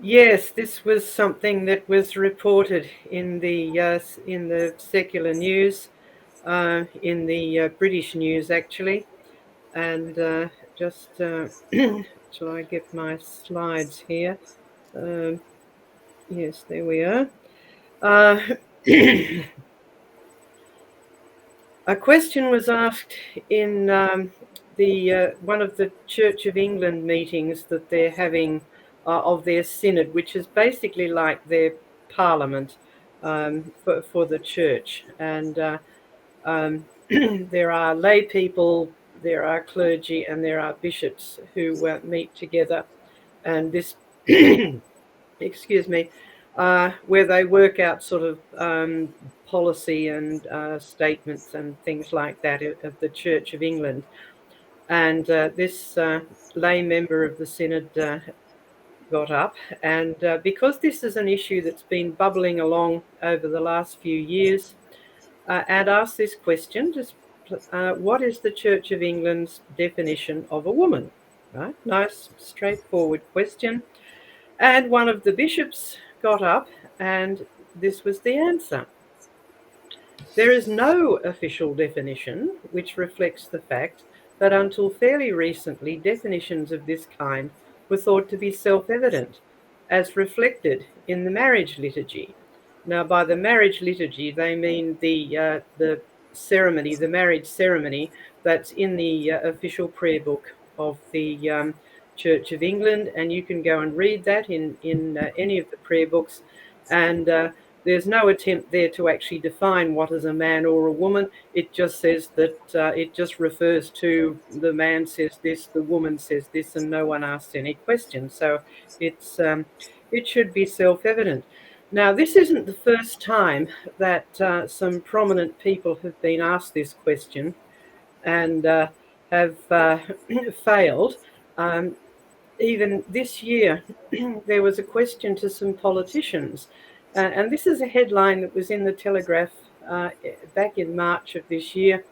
Yes, this was something that was reported in the secular news, in the British news actually, and just shall I get my slides here? Um, yes, there we are. Uh, a question was asked in the one of the Church of England meetings that they're having of their synod, which is basically like their parliament for the church. And there are lay people, there are clergy, and there are bishops who meet together. And this, excuse me, where they work out sort of policy and statements and things like that of the Church of England. And this lay member of the synod got up, and because this is an issue that's been bubbling along over the last few years, and asked this question: just what is the Church of England's definition of a woman? Right, nice, straightforward question. And one of the bishops got up, and this was the answer. There is no official definition which reflects the fact that until fairly recently, definitions of this kind were thought to be self-evident, as reflected in the marriage liturgy. Now, by the marriage liturgy, they mean the ceremony, the marriage ceremony that's in the official prayer book of the Church of England, and you can go and read that in any of the prayer books. And there's no attempt there to actually define what is a man or a woman. It just says that it just refers to the man says this, the woman says this, and no one asks any questions. So it's it should be self-evident. Now, this isn't the first time that some prominent people have been asked this question and have failed. Even this year, there was a question to some politicians, and this is a headline that was in the Telegraph back in March of this year,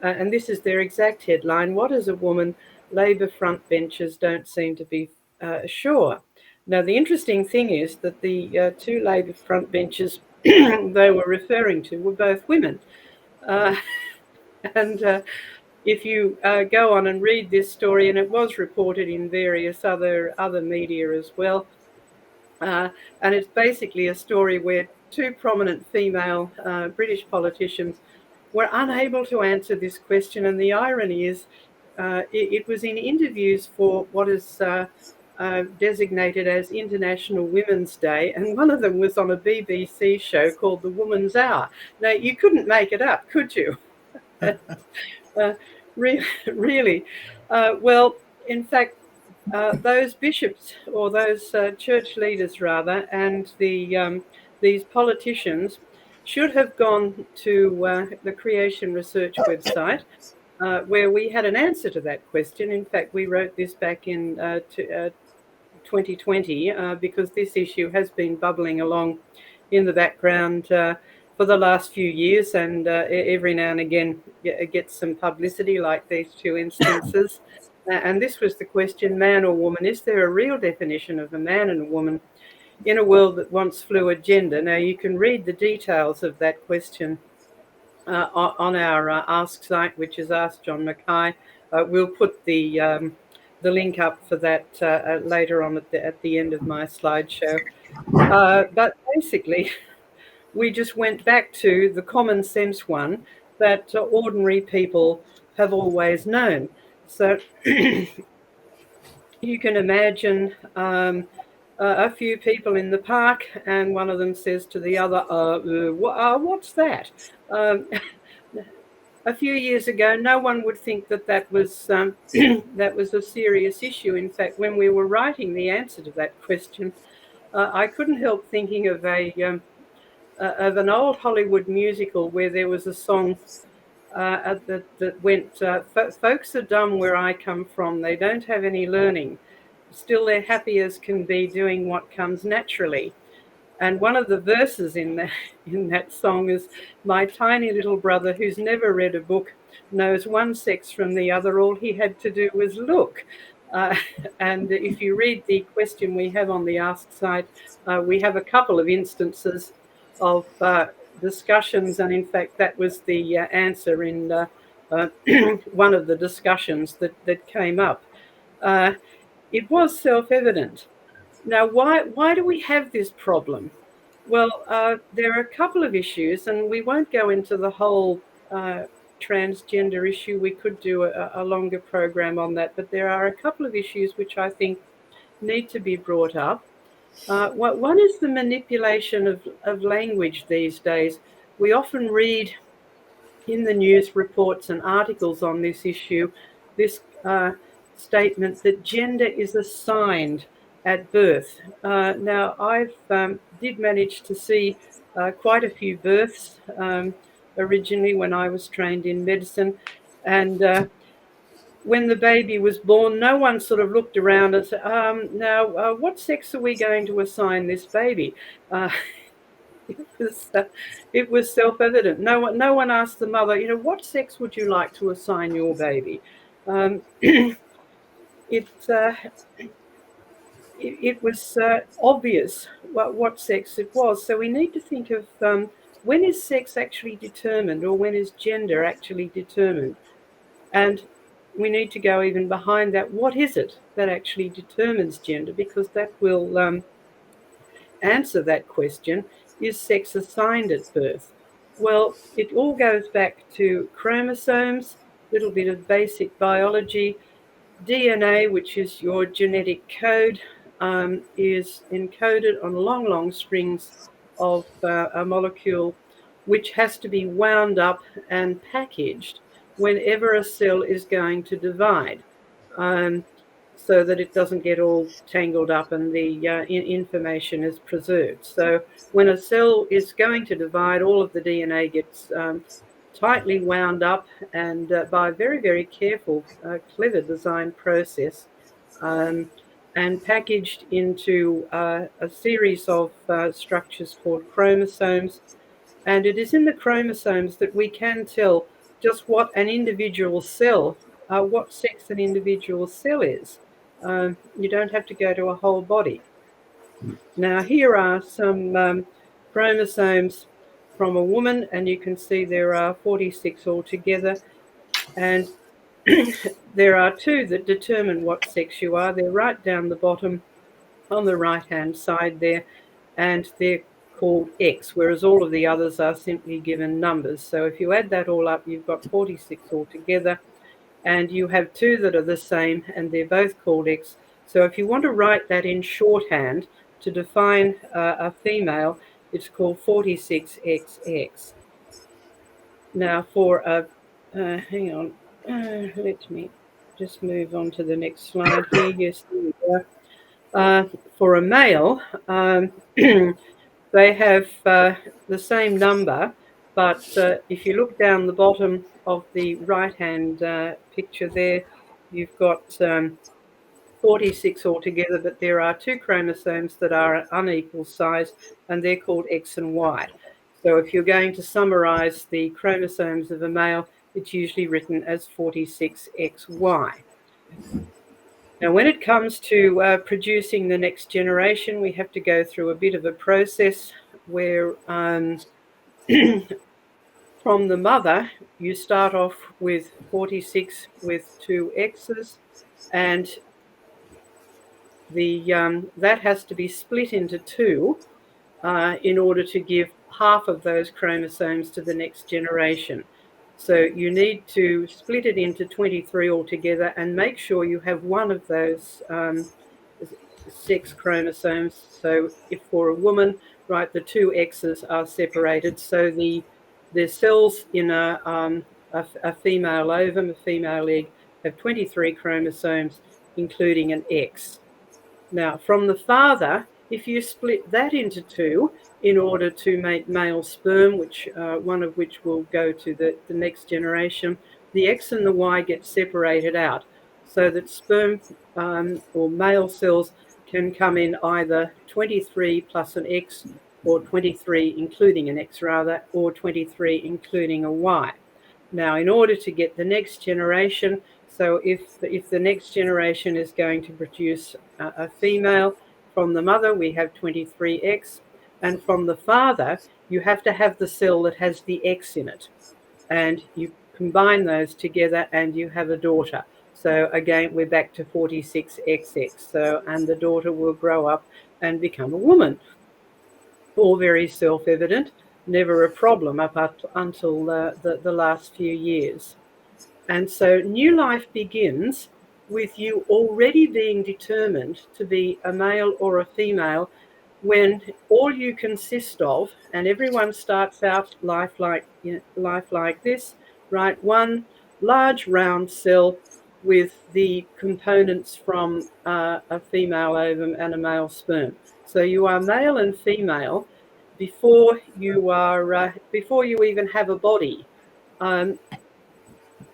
and this is their exact headline: "What is a woman? Labor frontbenchers don't seem to be sure." Now, the interesting thing is that the two Labor frontbenchers they were referring to were both women. Uh, and if you go on and read this story, and it was reported in various other media as well, uh, and it's basically a story where two prominent female British politicians were unable to answer this question. And the irony is, it was in interviews for what is designated as International Women's Day, and one of them was on a BBC show called The Woman's Hour. Now, you couldn't make it up, could you? uh, really. Well, in fact, those bishops, or those church leaders rather, and these politicians should have gone to the Creation Research website, where we had an answer to that question. In fact, we wrote this back in 2020 because this issue has been bubbling along in the background for the last few years, and every now and again it gets some publicity, like these two instances. And this was the question: man or woman? Is there a real definition of a man and a woman in a world that wants fluid gender? Now, you can read the details of that question on our Ask site, which is Ask John Mackay. We'll put the link up for that later on at the end of my slideshow. But basically, we just went back to the common sense one that ordinary people have always known. So you can imagine a few people in the park, and one of them says to the other, what's that? A few years ago, no one would think that that was that was a serious issue. In fact, when we were writing the answer to that question, I couldn't help thinking of of an old Hollywood musical where there was a song that went, "Folks are dumb where I come from. They don't have any learning. Still, they're happy as can be doing what comes naturally." And one of the verses in that song is, "My tiny little brother who's never read a book knows one sex from the other. All he had to do was look." And if you read the question we have on the Ask side, we have a couple of instances of discussions, and in fact, that was the answer in one of the discussions that came up. It was self-evident. Now, why do we have this problem? Well, there are a couple of issues, and we won't go into the whole transgender issue. We could do a longer program on that, but there are a couple of issues which I think need to be brought up. One is the manipulation of language these days. We often read in the news reports and articles on this issue this statement that gender is assigned at birth. Now, I've did manage to see quite a few births originally when I was trained in medicine, and when the baby was born, no one sort of looked around and said, now, what sex are we going to assign this baby? It was self-evident. No one asked the mother, what sex would you like to assign your baby? It was obvious what sex it was. So we need to think of when is sex actually determined, or when is gender actually determined? And we need to go even behind that. What is it that actually determines gender? Because that will answer that question. Is sex assigned at birth? Well, it all goes back to chromosomes, a little bit of basic biology. DNA, which is your genetic code, is encoded on long, long strings of a molecule which has to be wound up and packaged whenever a cell is going to divide, so that it doesn't get all tangled up and the information is preserved. So when a cell is going to divide, all of the DNA gets tightly wound up, and by a very, very careful, clever design process, and packaged into a series of structures called chromosomes. And it is in the chromosomes that we can tell just what an individual cell, what sex an individual cell is. You don't have to go to a whole body. Now, here are some chromosomes from a woman, and you can see there are 46 altogether, and there are 2 that determine what sex you are. They're right down the bottom on the right-hand side there, and they're called X, whereas all of the others are simply given numbers. So if you add that all up, you've got 46 altogether, and you have 2 that are the same, and they're both called X. So if you want to write that in shorthand to define a female, it's called 46XX. Now, for a, hang on, let me just move on to the next slide here. Yes, there we go. For a male, they have the same number, but if you look down the bottom of the right-hand picture there, you've got 46 altogether, but there are 2 chromosomes that are unequal size, and they're called X and Y. So if you're going to summarize the chromosomes of a male, it's usually written as 46XY. Now, when it comes to producing the next generation, we have to go through a bit of a process where from the mother, you start off with 46 with 2 X's, and that has to be split into 2 in order to give half of those chromosomes to the next generation. So you need to split it into 23 altogether and make sure you have one of those sex chromosomes. So if for a woman, right, the 2 X's are separated, so the cells in a female ovum, a female egg, have 23 chromosomes, including an X. Now, from the father, if you split that into 2 in order to make male sperm, which one of which will go to the next generation, the X and the Y get separated out, so that sperm or male cells can come in either 23 plus an X, or 23 including an X rather, or 23 including a Y. Now, in order to get the next generation, So if the next generation is going to produce a female, from the mother we have 23X, and from the father you have to have the cell that has the X in it, and you combine those together and you have a daughter. So again, we're back to 46XX. So, and the daughter will grow up and become a woman. All very self-evident, never a problem up until the last few years. And so new life begins with you already being determined to be a male or a female, when all you consist of, and everyone starts out life like this, right? One large round cell with the components from a female ovum and a male sperm. So you are male and female before you even have a body.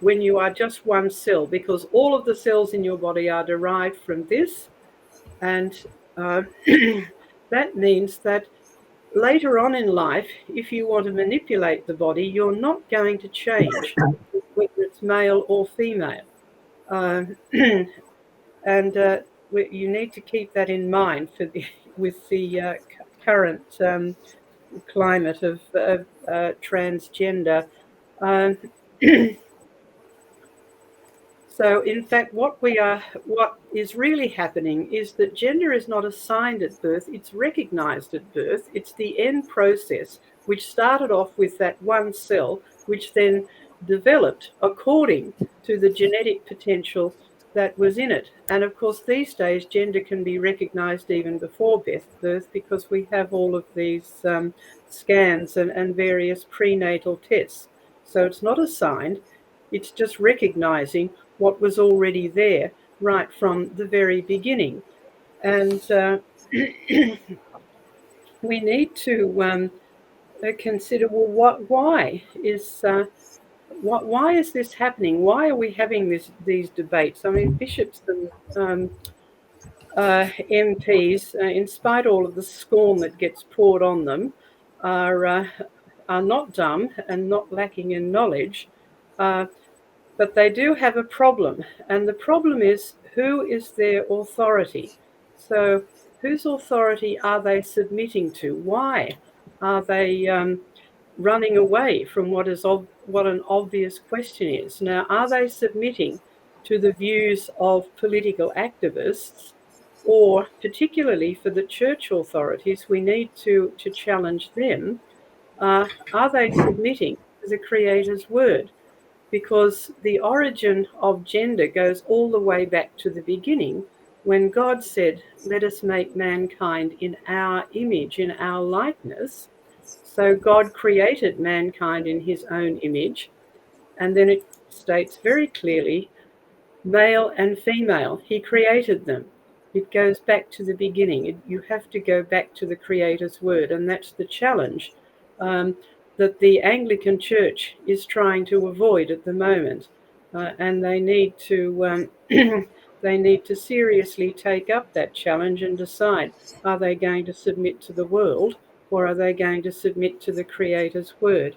When you are just one cell, because all of the cells in your body are derived from this, and that means that later on in life, if you want to manipulate the body, you're not going to change whether it's male or female. And you need to keep that in mind with the current climate of transgender. Um, So, in fact, what is really happening is that gender is not assigned at birth, it's recognized at birth. It's the end process, which started off with that one cell, which then developed according to the genetic potential that was in it. And of course, these days, gender can be recognized even before birth, because we have all of these scans and various prenatal tests. So it's not assigned, it's just recognizing what was already there right from the very beginning. And we need to consider, well, why is this happening? Why are we having these debates? I mean, bishops and MPs, in spite of all of the scorn that gets poured on them, are not dumb and not lacking in knowledge. But they do have a problem, and the problem is, who is their authority? So whose authority are they submitting to? Why are they running away from what an obvious question is? Now, are they submitting to the views of political activists, or particularly for the church authorities, we need to challenge them? Are they submitting to the Creator's word? Because the origin of gender goes all the way back to the beginning, when God said, let us make mankind in our image, in our likeness. So God created mankind in his own image, and then it states very clearly, male and female, he created them. It goes back to the beginning. You have to go back to the Creator's word, and that's the challenge that the Anglican Church is trying to avoid at the moment, and they need to they need to seriously take up that challenge and decide: are they going to submit to the world, or are they going to submit to the Creator's word?